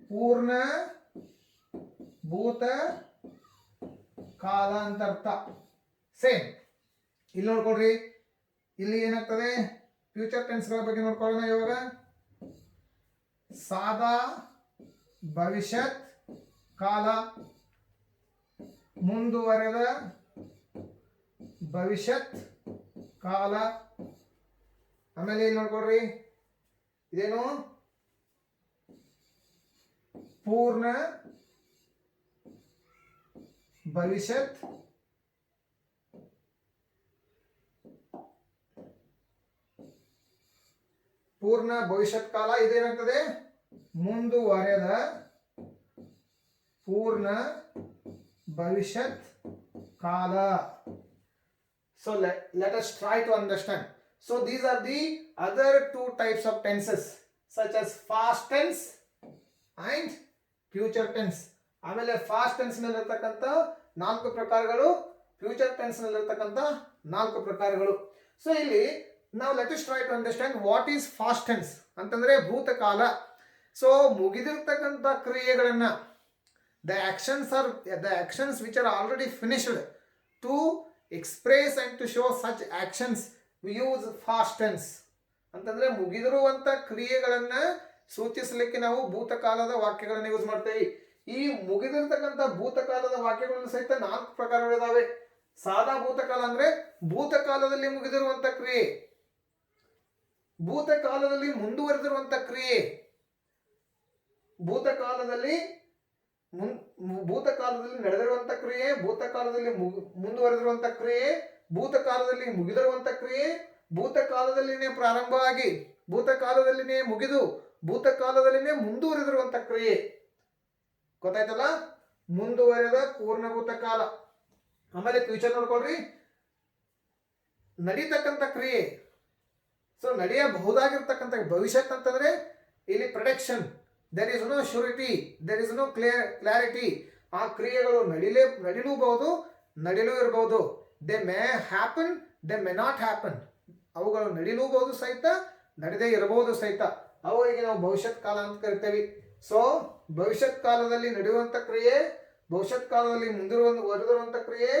ಪೂರ್ಣ ಭೂತ ಕಾಲ ಅಂತ ಅರ್ಥ. ಸೇಮ್ ಇಲ್ಲಿ ನೋಡ್ಕೊಳ್ರಿ, ಇಲ್ಲಿ ಏನಾಗ್ತದೆ, ಫ್ಯೂಚರ್ ಟೆನ್ಸ್ ಗಳ ಬಗ್ಗೆ ನೋಡ್ಕೊಳ್ಳೋಣ ಇವಾಗ. ಸಾದಾ ಭವಿಷ್ಯತ್ ಕಾಲ, ಮುಂದುವರೆದ ಭವಿಷ್ಯತ್ ಕಾಲ. ಆಮೇಲೆ ಇಲ್ಲಿ ನೋಡ್ಕೊಳ್ರಿ, ಇದೇನು ಪೂರ್ಣ ಭವಿಷ್ಯತ್, ಪೂರ್ಣ ಭವಿಷ್ಯತ್ ಕಾಲ. ಇದೇನಾಗ್ತದೆ, ಮುಂದುವರೆದ ಪೂರ್ಣ ಭವಿಷ್ಯತ್ ಕಾಲ. So let us try to understand. So these are the other 2 types of tenses, such as past tense and future tense. ಆಮೇಲೆ ಫಾಸ್ಟ್ ಟೆನ್ಸ್ ನಲ್ಲಿ ಇರತಕ್ಕಂತ 4 ಪ್ರಕಾರಗಳು, ಫ್ಯೂಚರ್ ಟೆನ್ಸ್ ನಲ್ಲಿರ್ತಕ್ಕಂಥ 4 ಪ್ರಕಾರಗಳು. ಸೊ ಇಲ್ಲಿ ನಾವು let us try to understand what is past tense ಅಂತಂದ್ರೆ ಭೂತಕಾಲ. So ಮುಗಿದಿರ್ತಕ್ಕಂಥ ಕ್ರಿಯೆಗಳನ್ನ the actions which are already finished to express and to show such actions we use past tense ಅಂತಂದ್ರೆ ಮುಗಿದಿರುವಂತ ಕ್ರಿಯೆಗಳನ್ನ ಸೂಚಿಸಲಿಕ್ಕೆ ನಾವು ಭೂತಕಾಲದ ವಾಕ್ಯಗಳನ್ನು ಯೂಸ್ ಮಾಡ್ತೇವೆ. ಈ ಮುಗಿದಿರ್ತಕ್ಕಂಥ ಭೂತಕಾಲದ ವಾಕ್ಯಗಳನ್ನು ಸಹಿತ 4 ಪ್ರಕಾರಗಳಿದಾವೆ. ಸಾದಾ ಭೂತಕಾಲ ಅಂದ್ರೆ ಭೂತಕಾಲದಲ್ಲಿ ಮುಗಿದಿರುವಂತ ಕ್ರಿಯೆ, ಭೂತಕಾಲದಲ್ಲಿ ಮುಂದುವರೆದಿರುವಂತ ಕ್ರಿಯೆ, ಭೂತಕಾಲದಲ್ಲಿ ನಡೆದಿರುವಂತ ಕ್ರಿಯೆ, ಭೂತಕಾಲದಲ್ಲಿ ಮುಂದುವರೆದಿರುವಂತ ಕ್ರಿಯೆ, ಭೂತಕಾಲದಲ್ಲಿ ಮುಗಿದಿರುವಂತ ಕ್ರಿಯೆ, ಭೂತಕಾಲದಲ್ಲಿನೇ ಪ್ರಾರಂಭವಾಗಿ ಭೂತಕಾಲದಲ್ಲಿನೇ ಮುಗಿದು ಭೂತಕಾಲದಲ್ಲಿನೇ ಮುಂದುವರೆದಿರುವಂತ ಕ್ರಿಯೆ. ಗೊತ್ತಾಯ್ತಲ್ಲ? ಮುಂದುವರೆದ ಪೂರ್ಣಭೂತ ಕಾಲ. ಆಮೇಲೆ ಫ್ಯೂಚರ್ ನೋಡ್ಕೊಳ್ರಿ, ನಡೀತಕ್ಕಂಥ ಕ್ರಿಯೆ. ಸೊ ನಡೆಯಬಹುದಾಗಿರ್ತಕ್ಕಂಥ ಭವಿಷ್ಯತ್ ಅಂತಂದ್ರೆ ಇಲ್ಲಿ production, there is no surety, there is no clarity. ಆ ಕ್ರಿಯೆಗಳು ನಡಿಲೂಬಹುದು, ನಡಿಲೂ ಇರಬಹುದು. They may happen, they may not happen. ಅವುಗಳು ನಡಿಲೂಬಹುದು ಸಹಿತ, ನಡೆದೇ ಇರಬಹುದು ಸಹಿತ. ಅವುಗಳಿಗೆ ನಾವು ಭವಿಷ್ಯತ್ ಕಾಲ ಅಂತ ಕರಿತೇವೆ. ಸೊ ಭವಿಷ್ಯತ್ ಕಾಲದಲ್ಲಿ ನಡೆಯುವಂತ ಕ್ರಿಯೆ, ಭವಿಷ್ಯತ್ ಕಾಲದಲ್ಲಿ ವರೆದಿರುವಂತ ಕ್ರಿಯೆ,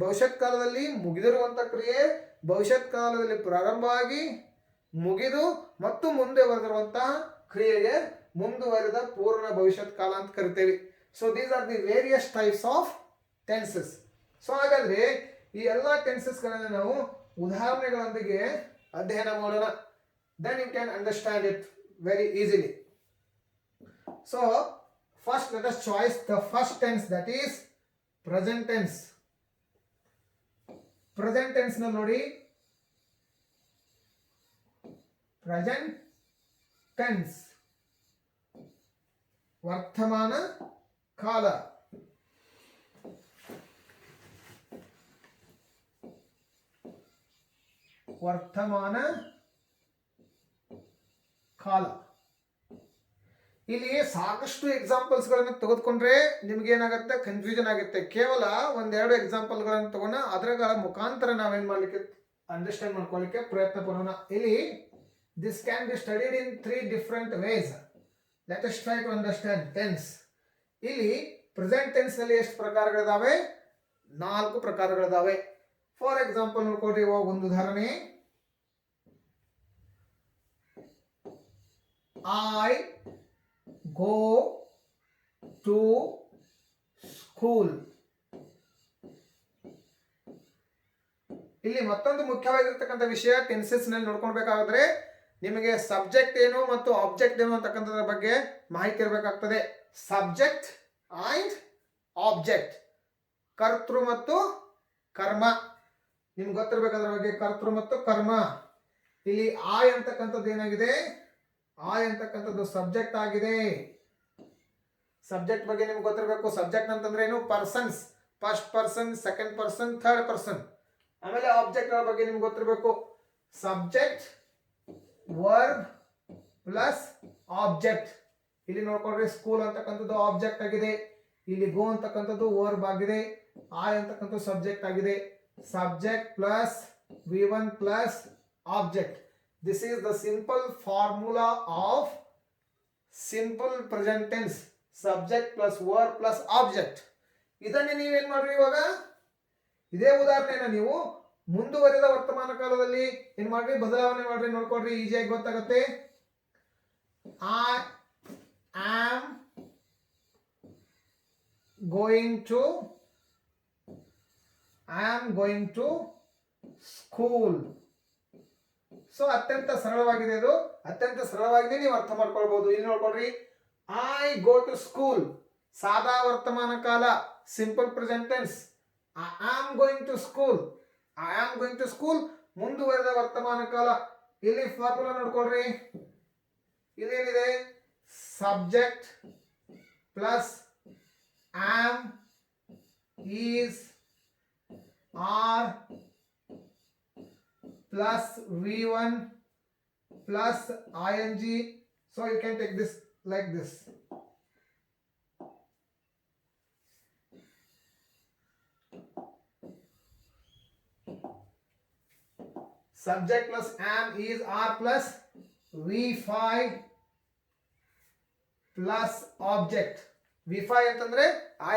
ಭವಿಷ್ಯತ್ ಕಾಲದಲ್ಲಿ ಮುಗಿದಿರುವಂತ ಕ್ರಿಯೆ, ಭವಿಷ್ಯತ್ ಕಾಲದಲ್ಲಿ ಪ್ರಾರಂಭವಾಗಿ ಮುಗಿದು ಮತ್ತು ಮುಂದೆ ಬರೆದಿರುವಂತಹ ಕ್ರಿಯೆಗೆ ಮುಂದುವರೆದ ಪೂರ್ಣ ಭವಿಷ್ಯತ್ ಕಾಲ ಅಂತ ಕರಿತೇವೆ. So these are the various types of tenses. So ಹಾಗಾದ್ರೆ ಈ ಎಲ್ಲಾ ಟೆನ್ಸಸ್ಗಳನ್ನು ನಾವು ಉದಾಹರಣೆಗಳೊಂದಿಗೆ ಅಧ್ಯಯನ ಮಾಡೋಣ. Then you can understand it very easily. So first let us choose the first tense, that is present tense. Present tense na ನೋಡಿ, present tense ವರ್ತಮಾನ ಕಾಲ. ವರ್ತಮಾನ ಕಾಲ. ಇಲ್ಲಿ ಸಾಕಷ್ಟು ಎಕ್ಸಾಂಪಲ್ಸ್ ಗಳನ್ನು ತೆಗೆದುಕೊಂಡ್ರೆ ನಿಮ್ಗೆ ಏನಾಗುತ್ತೆ, ಕನ್ಫ್ಯೂಷನ್ ಆಗುತ್ತೆ. ಕೇವಲ 1-2 ಎಕ್ಸಾಂಪಲ್ ಗಳನ್ನು ತಗೋಣ, ಅದರ ಮುಖಾಂತರ ನಾವೇನ್ ಮಾಡ್ಲಿಕ್ಕೆ ಅಂಡರ್ಸ್ಟ್ಯಾಂಡ್ ಮಾಡ್ಕೊಳ್ಳಿಕ್ಕೆ ಪ್ರಯತ್ನ ಪಡೋಣ. ಇಲ್ಲಿ this can be studied in 3 different ways. Let us try to understand tense. ಇಲ್ಲಿ ಪ್ರೆಸೆಂಟ್ ಟೆನ್ಸ್ ನಲ್ಲಿ ಎಷ್ಟು ಪ್ರಕಾರಗಳಿದಾವೆ? 4 ಪ್ರಕಾರಗಳಿದಾವೆ. ಫಾರ್ ಎಕ್ಸಾಂಪಲ್ ನೋಡ್ಕೊಡ್ರಿ, ಒಂದು ಉದಾಹರಣೆ. I go to school. ಇಲ್ಲಿ ಮತ್ತೊಂದು ಮುಖ್ಯವಾಗಿರ್ತಕ್ಕಂಥ ವಿಷಯ ಟೆನ್ಸಸ್ ನಲ್ಲಿ ನೋಡ್ಕೊಳ್ಬೇಕಾದ್ರೆ ನಿಮಗೆ ಸಬ್ಜೆಕ್ಟ್ ಏನು ಮತ್ತು ಆಬ್ಜೆಕ್ಟ್ ಏನು ಅಂತಕ್ಕಂಥದ್ರ ಬಗ್ಗೆ ಮಾಹಿತಿ ಇರಬೇಕಾಗ್ತದೆ. ಸಬ್ಜೆಕ್ಟ್ ಅಂಡ್ ಆಬ್ಜೆಕ್ಟ್, ಕರ್ತೃ ಮತ್ತು ಕರ್ಮ ನಿಮ್ಗೆ ಗೊತ್ತಿರಬೇಕಾದ್ರ ಬಗ್ಗೆ. ಕರ್ತೃ ಮತ್ತು ಕರ್ಮ. ಇಲ್ಲಿ ಆಯ್ ಅಂತಕ್ಕಂಥದ್ದು ಏನಾಗಿದೆ? ಆಯ್ ಅಂತಕ್ಕಂಥದ್ದು ಸಬ್ಜೆಕ್ಟ್ ಆಗಿದೆ. ಸಬ್ಜೆಕ್ಟ್ ಬಗ್ಗೆ ನಿಮ್ಗೆ ಗೊತ್ತಿರಬೇಕು. ಸಬ್ಜೆಕ್ಟ್ ಅಂತಂದ್ರೆ ಏನು? Persons, first person, second person, third person. ಆಮೇಲೆ ಆಬ್ಜೆಕ್ಟ್ ಬಗ್ಗೆ ನಿಮ್ಗೆ ಗೊತ್ತಿರಬೇಕು. Subject, verb plus object. ಇಲ್ಲಿ ನೋಡ್ಕೊಂಡ್ರೆ ಸ್ಕೂಲ್ ಅಂತಕ್ಕಂಥದ್ದು ಆಬ್ಜೆಕ್ಟ್ ಆಗಿದೆ, ಇಲ್ಲಿ ಗೋ ಅಂತಕ್ಕಂಥದ್ದು ವರ್ಬ್ ಆಗಿದೆ, ಆಯ್ ಅಂತಕ್ಕಂಥದ್ದು ಸಬ್ಜೆಕ್ಟ್ ಆಗಿದೆ. Subject plus V1 plus object. This is the simple formula of simple present tense. Subject plus verb plus object. ಇದನ್ನೇ ನೀವೇನ್ ಮಾಡ್ರಿ, ಇವಾಗ ಇದೇ ಉದಾಹರಣೆನ ನೀವು ಮುಂದುವರೆದ ವರ್ತಮಾನ ಕಾಲದಲ್ಲಿ ಏನ್ ಮಾಡ್ರಿ, ಬದಲಾವಣೆ ಮಾಡ್ರಿ. ನೋಡ್ಕೊಡ್ರಿ, ಈಸಿಯಾಗಿ ಗೊತ್ತಾಗುತ್ತೆ. I am going to school. So ಅತ್ಯಂತ ಸರಳವಾಗಿದೆ, ಅದು ಅತ್ಯಂತ ಸರಳವಾಗಿದೆ, ನೀವು ಅರ್ಥ ಮಾಡ್ಕೊಳ್ಬಹುದು. ಇಲ್ಲಿ ನೋಡ್ಕೊಳ್ರಿ, ಐ ಗೋ ಟು ಸ್ಕೂಲ್ ಸಾದಾ ವರ್ತಮಾನ ಕಾಲ, simple present tense. I am going to school ಮುಂದುವರೆದ ವರ್ತಮಾನ ಕಾಲ. ಇಲ್ಲಿ ಫಾರ್ಮುಲಾ ನೋಡ್ಕೊಳ್ರಿ, ಇದೇನಿದೆ? Subject plus am, is, are plus V1 plus ing. So you can take this like this. subject plus am is r plus v5 plus object. v5 ಅಂತಂದ್ರೆ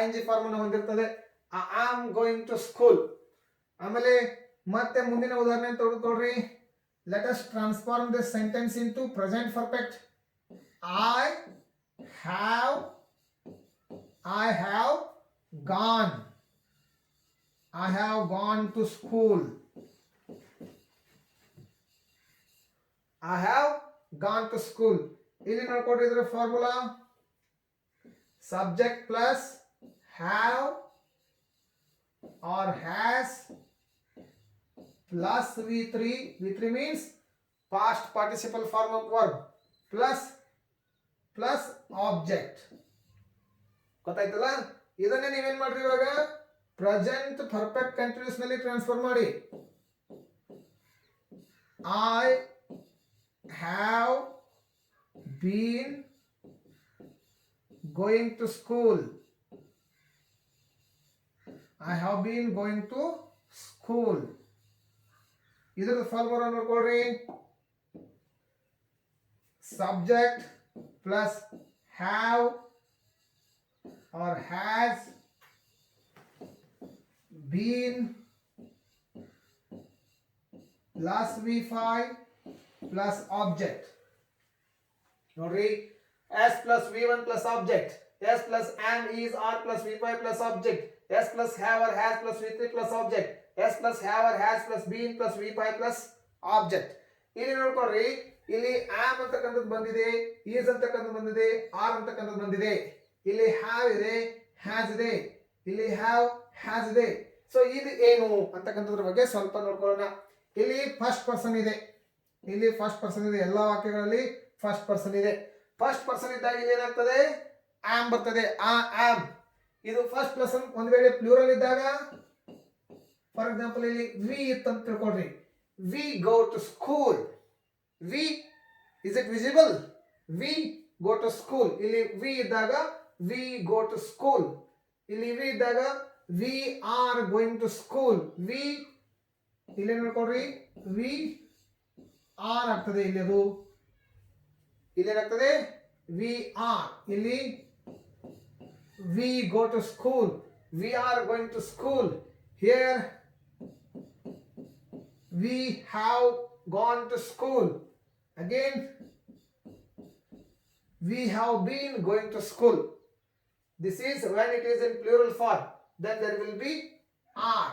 ing form ಅನ್ನು ಹೊಂದಿರುತ್ತದೆ. I am going to school. ಆಮೇಲೆ ಮತ್ತೆ ಮುಂದಿನ ಉದಾಹರಣೆ ತೆಗೆದುಕೊಳ್ಳ್ರಿ. Let us transform this sentence into present perfect. I have gone. I have gone to school. I have gone to school. ಇಲ್ಲಿ ನೋಡ್ಕೊಡ್ರಿ ಇದರ formula subject plus have or has plus v3 means past participle form of verb plus object. ಗೊತ್ತಾಯ್ತಲ್ಲ? ಇದನ್ನೇ ನೀವೇನ್ ಮಾಡ್ರಿ ಇವಾಗ present perfect continuous ನಲ್ಲಿ transfer ಮಾಡಿ. I have been going to school. I have been going to school. ಇದರ formula ನೋಡ್ಕೊಳ್ರಿ. Subject plus have or has been plus v5 plus object. ನೋಡ್ರಿ s plus v1 plus object, s plus am is r plus v5 plus object, s plus have or has plus v3 plus object, s plus have or has plus been plus v5 plus object. ಇಲ್ಲಿ ನೋಡ್ಕೊಳ್ರಿ, ಇಲ್ಲಿ am ಅಂತಕ್ಕಂಥದ್ದು ಬಂದಿದೆ, is ಅಂತಕ್ಕಂಥದ್ದು ಬಂದಿದೆ, r ಅಂತಕ್ಕಂಥದ್ದು ಬಂದಿದೆ. ಇಲ್ಲಿ have ಇದೆ, has ಇದೆ, ಇಲ್ಲಿ have has ಇದೆ. ಸೊ ಇದು ಏನು ಅಂತಕ್ಕಂಥದ್ರ ಬಗ್ಗೆ ಸ್ವಲ್ಪ ನೋಡ್ಕೊಳ್ಳೋಣ. ಇಲ್ಲಿ ಫಸ್ಟ್ ಪರ್ಸನ್ ಇದೆ, ಇಲ್ಲಿ ಫಸ್ಟ್ ಪರ್ಸನ್ ಇದೆ, ಎಲ್ಲ ವಾಕ್ಯಗಳಲ್ಲಿ ಫಸ್ಟ್ ಪರ್ಸನ್ ಇದೆ. ಫಸ್ಟ್ ಪರ್ಸನ್ ಇದ್ದಾಗ ಇಲ್ಲಿ ಏನಾಗ್ತದೆ, ಆಮ್ ಬರ್ತದೆ. ಆ ಆಮ್ ಇದು ಫಸ್ಟ್ ಪರ್ಸನ್. ಒಂದ್ ವೇಳೆ ಪ್ಲೂರಲ್ ಇದ್ದಾಗ, ಫಾರ್ ಎಕ್ಸಾಂಪಲ್ ಇಲ್ಲಿ ವಿ ಇತ್ತಂತ ತಿಳ್ಕೊಳ್ರಿ, we go to school. We is it visible? We go to school. ಇಲ್ಲಿ ವಿ ಇದ್ದಾಗ ವಿ ಗೋ ಟು ಸ್ಕೂಲ್. ಇಲ್ಲಿ ವಿ ಇದ್ದಾಗ we are going to school. We ಇಲ್ಲಿ ನೋಡ್ಕೊಳ್ರಿ, ವಿ ಆರ್ ಆಗ್ತದೆ. ಇಲ್ಲಿ ಅದು ಇಲ್ಲೇನಾಗ್ತದೆ, ವಿ ಆರ್. ಇಲ್ಲಿ we go to school, we are going to school. Here we have gone to school. Again we have been going to school. This is when it is in plural form, then there will be are.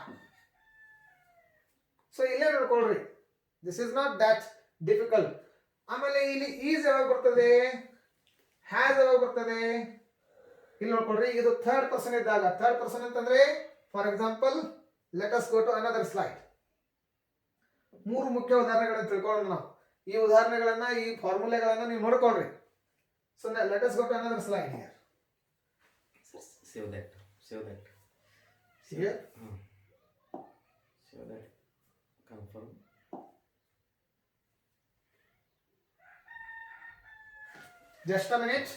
So ಇಲ್ಲಿ ನೋಡ್ಕೊಳ್ರಿ, this is not that difficult. ಆಮೇಲೆ ಇಲ್ಲಿ is ಯಾವಾಗ ಬರ್ತದೆ, has ಯಾವಾಗ ಬರ್ತದೆ, ಇಲ್ಲಿ ನೋಡ್ಕೊಳ್ರಿ. ಇದು third person ಇದ್ದಾಗ, ಥರ್ಡ್ ಪರ್ಸನ್ ಅಂತಂದ್ರೆ for example let us go to another slide. ಮೂರು ಮುಖ್ಯ ಉದಾಹರಣೆಗಳನ್ನು ತಿಳ್ಕೊಳ್ಳೋಣ ನಾವು. ಈ ಉದಾಹರಣೆಗಳನ್ನ, ಈ ಫಾರ್ಮುಲೆಗಳನ್ನ ನೀವು ನೋಡ್ಕೊಳ್ರಿ. So let us go to another slide here. Save that. Here. Save that. Confirm. Just a minute.